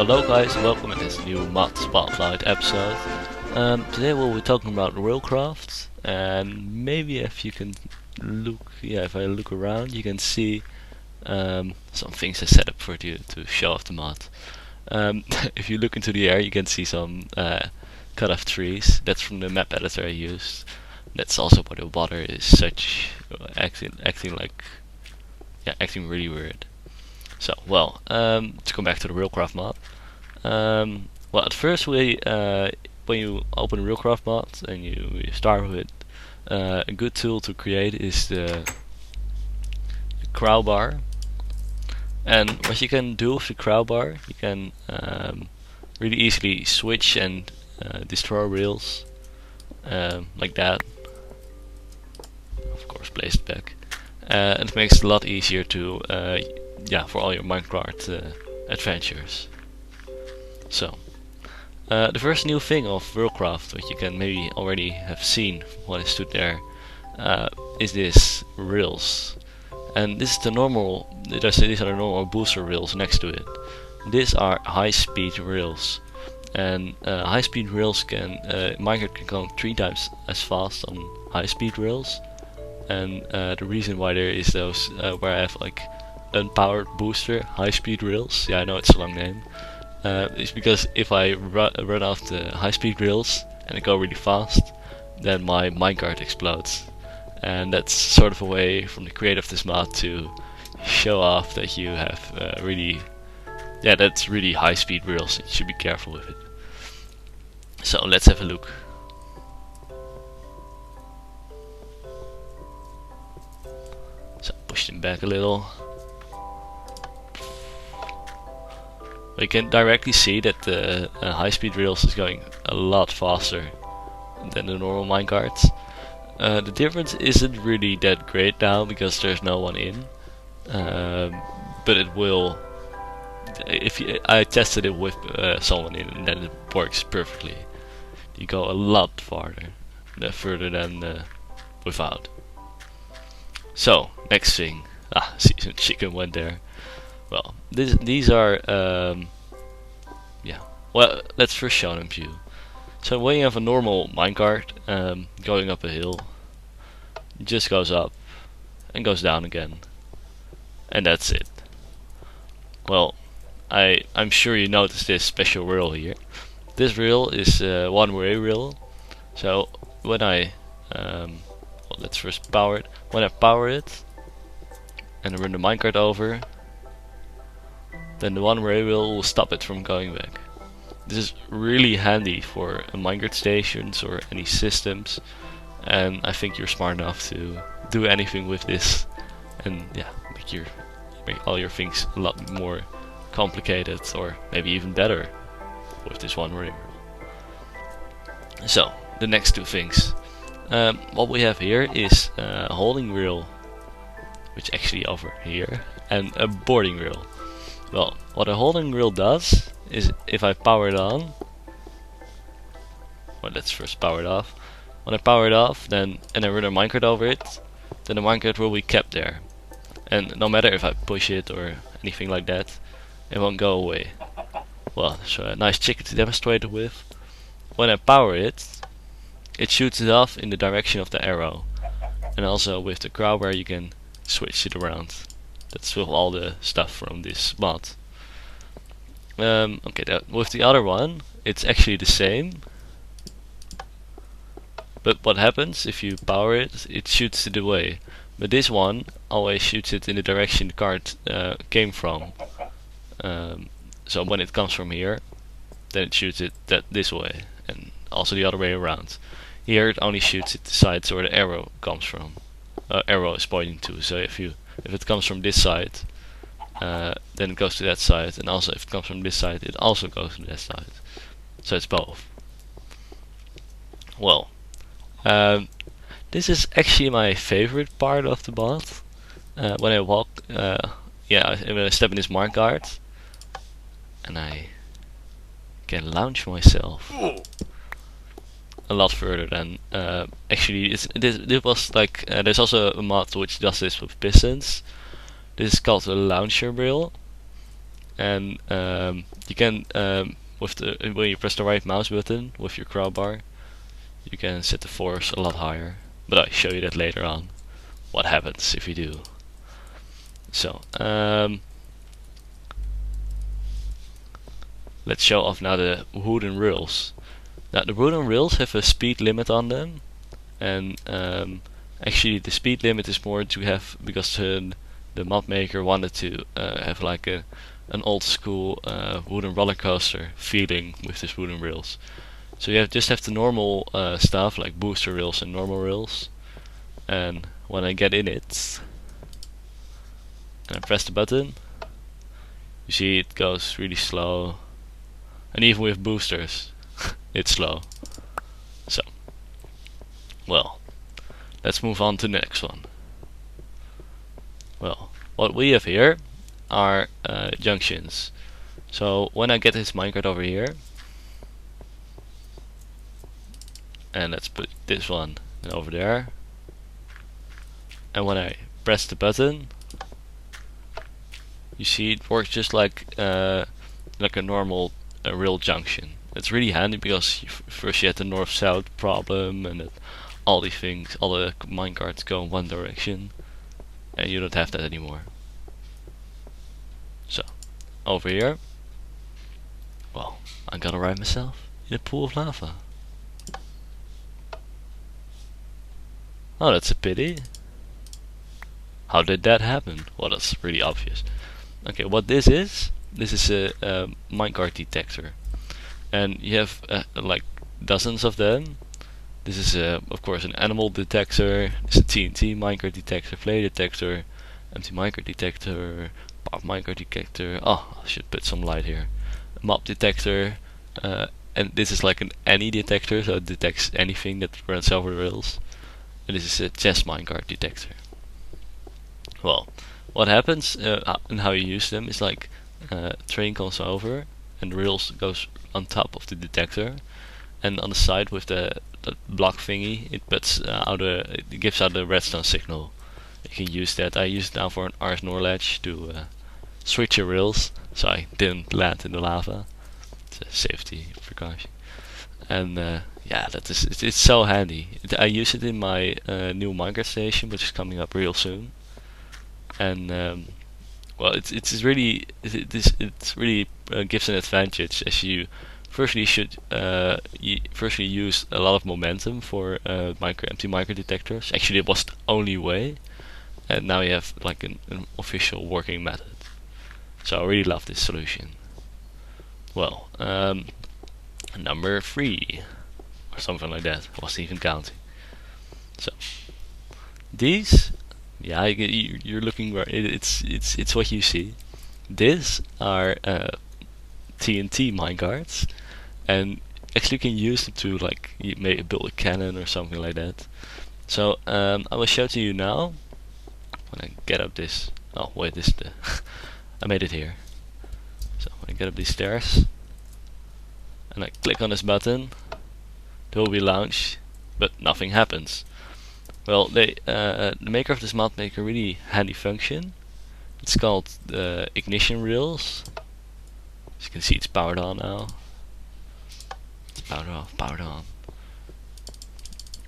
Hello guys, welcome to this new ModSpotlight episode. Today we'll be talking about RailCraft, and maybe if you can look, if I look around, you can see some things I set up for you to show off the mod. If you look into the air, you can see some cut off trees. That's from the map editor I used. That's also why the water is such acting really weird. So, to come back to the RailCraft mod. Well, at first when you open RailCraft mod and you start with a good tool to create is the crowbar. And what you can do with the crowbar, you can really easily switch and destroy rails like that. Of course, place it back. And it makes it a lot easier to for all your minecart adventures. So the first new thing of RailCraft, which you can maybe already have seen when I stood there, is this rails. And this is the normal, these are the normal booster rails next to it. These are high-speed rails, and high-speed rails can minecart can go 3 times as fast on high-speed rails. And the reason why there is those where I have like unpowered booster high-speed rails, I know it's a long name, is because if I run off the high-speed rails and I go really fast, then my minecart explodes. And that's sort of a way from the creator of this mod to show off that you have that's really high-speed rails. You should be careful with it. So let's have a look. So push them back a little. You can directly see that the high-speed rails is going a lot faster than the normal minecarts. The difference isn't really that great now because there's no one in, but it will. I tested it with someone in, and then it works perfectly. You go a lot further than without. So next thing, see some chicken went there. Well, these are well, let's first show them to you. So when you have a normal minecart going up a hill, it just goes up and goes down again, and that's it. Well, I'm sure you noticed this special rail here. This rail is one-way rail. So when I let's first power it. When I power it and I run the minecart over, then the one-way rail will stop it from going back. This is really handy for minecart stations or any systems, and I think you're smart enough to do anything with this, and make all your things a lot more complicated, or maybe even better with this one-way rail. So the next two things. What we have here is a holding rail, which actually over here, and a boarding rail. Well, what a holding rail does is if I power it on, well, let's first power it off. When I power it off, and I run a minecart over it, then the minecart will be kept there, and no matter if I push it or anything like that, it won't go away. Well, so a nice chicken to demonstrate it with. When I power it, it shoots it off in the direction of the arrow, and also with the crowbar you can switch it around. That's with all the stuff from this mod. With the other one, it's actually the same. But what happens if you power it? It shoots it away. But this one always shoots it in the direction the card came from. So when it comes from here, then it shoots it this way, and also the other way around. Here it only shoots it the sides where the arrow comes from. Arrow is pointing to. So if it comes from this side, then it goes to that side, and also if it comes from this side, it also goes to that side. So it's both. Well, this is actually my favorite part of the mod. When I walk, when I step in this minecart, and I can launch myself a lot further than actually. This was like there's also a mod which does this with pistons. This is called a launcher rail, and you can with the when you press the right mouse button with your crowbar, you can set the force a lot higher. But I'll show you that later on. What happens if you do? So let's show off now the wooden rails. Now the wooden rails have a speed limit on them, and actually the speed limit is more to have because the mod maker wanted to have like an old school wooden roller coaster feeling with these wooden rails. So you just have the normal stuff like booster rails and normal rails, and when I get in it and I press the button, you see it goes really slow, and even with boosters it's slow. So, well, let's move on to the next one. Well, what we have here are junctions. So when I get this minecart over here, and let's put this one over there, and when I press the button, you see it works just like a normal rail junction. It's really handy because first you had the north-south problem, and all these things, all the minecarts go in one direction, and you don't have that anymore. So over here, well, I'm gonna ride myself in a pool of lava. Oh, that's a pity. How did that happen? Well, that's really obvious. Okay, what this is a minecart detector, and you have like dozens of them. This is of course an animal detector. It's a TNT minecart detector, flame detector, empty minecart detector, pop minecart detector. Oh, I should put some light here. A mob detector, and this is like an any detector, so it detects anything that runs over the rails. And this is a chest minecart detector. Well, what happens and how you use them is like train comes over and the rails goes on top of the detector, and on the side with the block thingy, it puts it gives out the redstone signal. You can use that. I use it now for an Ars Norledge to switch your rails, so I didn't land in the lava. It's a safety precaution, and yeah, it's so handy. I use it in my new Minecraft station, which is coming up real soon, and well, it's really gives an advantage, as you firstly should firstly use a lot of momentum for empty micro detectors. Actually, it was the only way, and now you have like an official working method. So I really love this solution. Well, number 3 or something like that. I wasn't even counting. So these, yeah, you're looking where it's what you see. These are TNT minecarts, and actually you can use them to like maybe build a cannon or something like that. So I will show to you now. When I get up this, oh wait, this is the I made it here. So when I get up these stairs and I click on this button, it will be launched, but nothing happens. Well, the maker of this mod make a really handy function. It's called the ignition rails. As you can see, it's powered on now. It's powered off, powered on.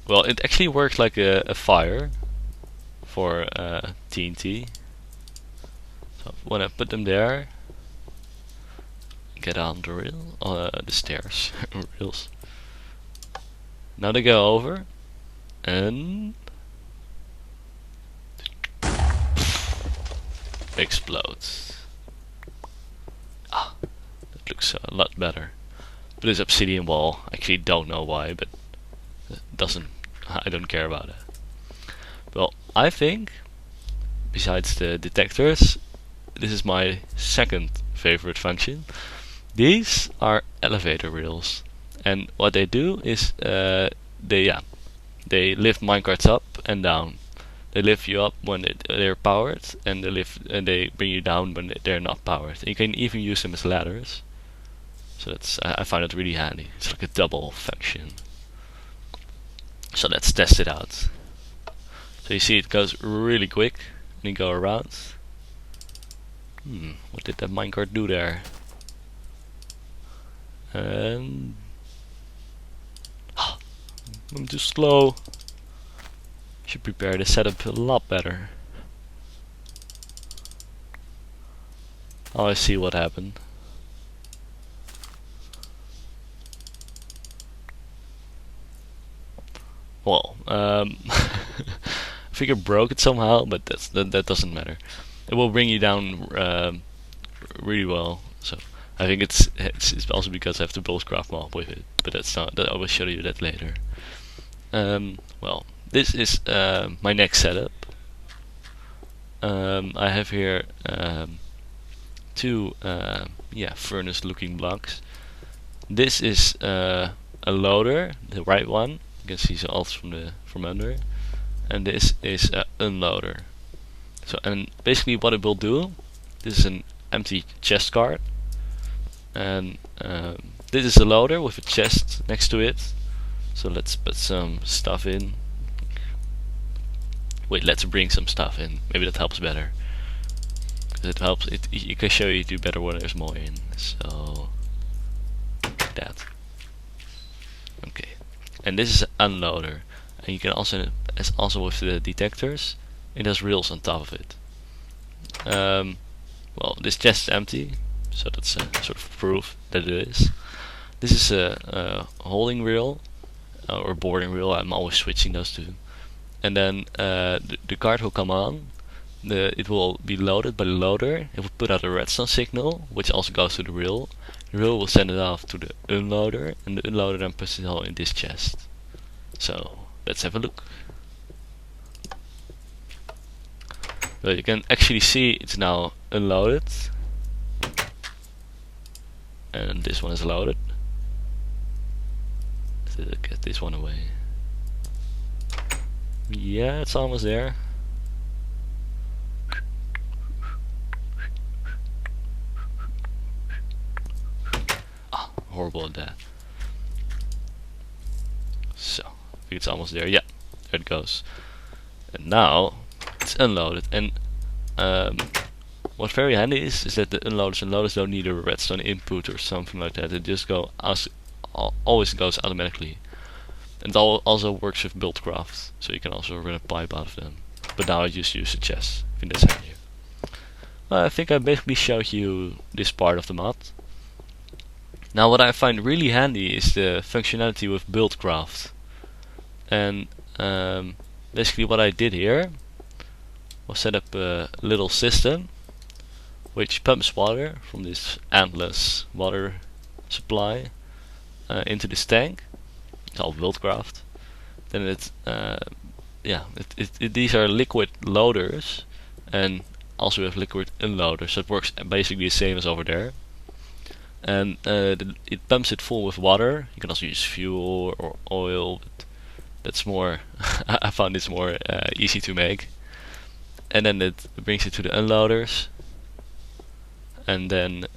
Well, it actually works like a fire for TNT. So when I put them there, get on the rail, the stairs, rails. Now they go over, and explodes. Ah, that looks a lot better. But this obsidian wall, I actually don't know why, but I don't care about it. Well, I think, besides the detectors, this is my second favorite function. These are elevator rails, and what they do is they lift minecarts up and down. They lift you up when they're powered, and they bring you down when they're not powered. And you can even use them as ladders. So I find it really handy. It's like a double function. So let's test it out. So you see it goes really quick, and you go around. What did that minecart do there? And I'm too slow. Should prepare the setup a lot better. Oh, I see what happened. Well, I think I broke it somehow, but that doesn't matter. It will bring you down really well. So I think it's also because I have the BuildCraft mob with it, but that's not. I will show you that later. Well, this is my next setup. I have here two furnace-looking blocks. This is a loader, the right one. You can see the alt from under, and this is an unloader. So, and basically what it will do, this is an empty chest card, and this is a loader with a chest next to it. So let's put some stuff in. Wait, let's bring some stuff in. Maybe that helps better. It helps. You can show you do better when there's more in. So like that. Okay. And this is an unloader, and you can also, as also with the detectors, it has rails on top of it. Well, this chest is empty, so that's a sort of proof that it is. This is a holding rail or boarding rail. I'm always switching those two. And then the card will come on. It will be loaded by the loader. It will put out a redstone signal, which also goes to the rail. The rail will send it off to the unloader, and the unloader then puts it all in this chest. So let's have a look. So you can actually see it's now unloaded, and this one is loaded. Let's get this one away. Yeah, it's almost there. Horrible at that. So, I think it's almost there. Yeah, there it goes. And now it's unloaded. And what's very handy is that the unloaders and loaders don't need a redstone input or something like that. It just always goes automatically. And it also works with BuildCraft, so you can also run a pipe out of them. But now I just use the chest. I think that's handier. I think I basically showed you this part of the mod. Now what I find really handy is the functionality with BuildCraft. And basically what I did here was set up a little system which pumps water from this endless water supply into this tank. It's all BuildCraft. Then these are liquid loaders, and also we have liquid unloaders, so it works basically the same as over there. And it pumps it full with water. You can also use fuel or oil, but that's more I found this more easy to make. And then it brings it to the unloaders, and then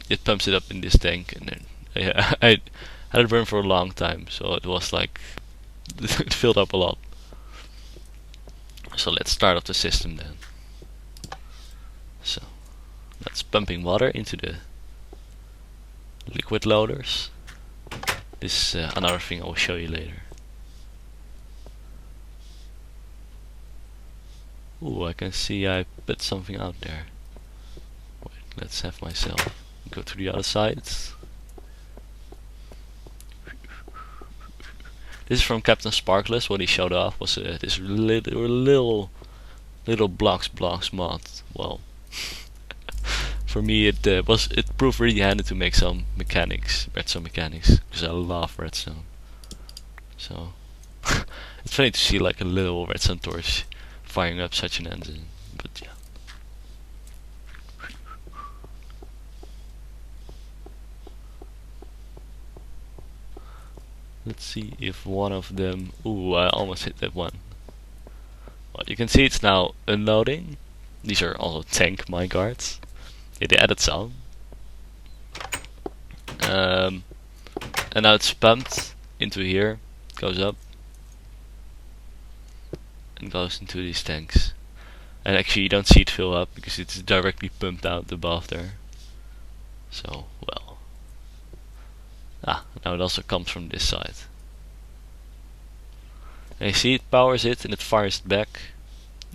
it pumps it up in this tank. And then I had it run for a long time, so it was like it filled up a lot. So let's start up the system then. So that's pumping water into the liquid loaders. This is another thing I will show you later. Ooh, I can see I put something out there. Wait, let's have myself go to the other side. This is from Captain Sparkless. What he showed off was this little blocks mod. Well, for me it proved really handy to make some redstone mechanics, because I love redstone. So it's funny to see like a little redstone torch firing up such an engine, but yeah. Let's see if one of them. Ooh, I almost hit that one. Well, you can see it's now unloading. These are also tank minecarts. Yeah, they added some. And now it's pumped into here, goes up, and goes into these tanks. And actually you don't see it fill up because it's directly pumped out above there. So, well. Now it also comes from this side. And you see it powers it and it fires it back.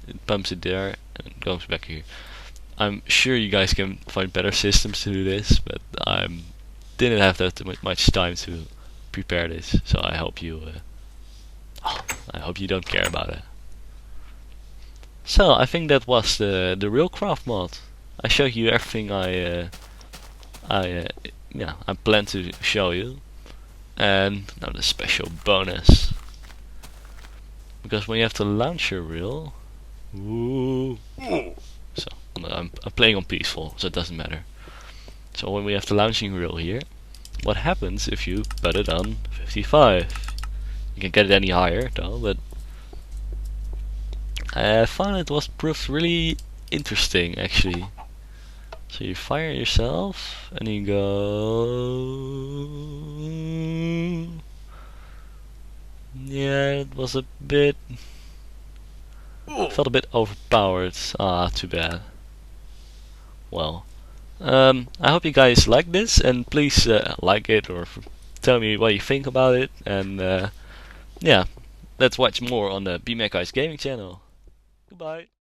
It pumps it there and it goes back here. I'm sure you guys can find better systems to do this, but I didn't have that much time to prepare this, so I hope you don't care about it. So I think that was the RailCraft mod. I showed you everything I plan to show you, and now the special bonus. Because when you have to launch your rail, so I'm playing on peaceful, so it doesn't matter. So when we have the launching rail here, what happens if you put it on 55? You can get it any higher though, but I found it was proved really interesting actually. So you fire yourself and you go. Yeah, it was a bit. Felt a bit overpowered. Too bad. Well, I hope you guys like this, and please like it or tell me what you think about it. And yeah, let's watch more on the BMacGuys Gaming channel. Goodbye.